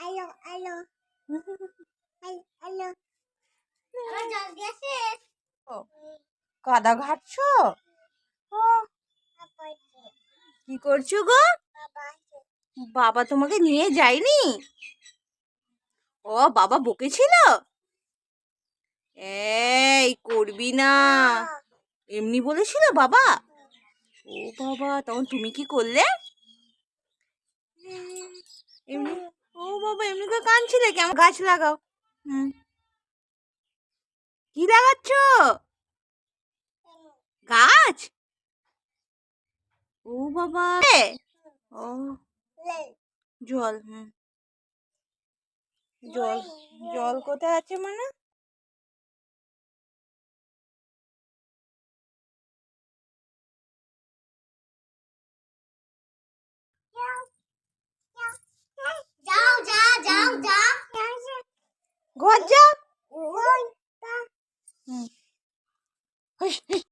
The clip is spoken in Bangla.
আলো আলো আলো জল দিয়েছে কাদা ঘাটছো? কি করছো গো? বাবা তোমাকে নিয়ে যায়নি? ও বাবা বকেছিল? এই করবি না, এমনি বলেছিল বাবা? ও বাবা, তখন তুমি কি করলে? এমনি, ও বাবা এমনি করে কাঁদছিলে কেমন? গাছ লাগাও। হুম, কি লাগাচ্ছ? গাছ? ও বাবা, ও জল। হুম, জল জল কোথায় আছে মানে? যাও যাও যাও যাও ঘর যা। হুম।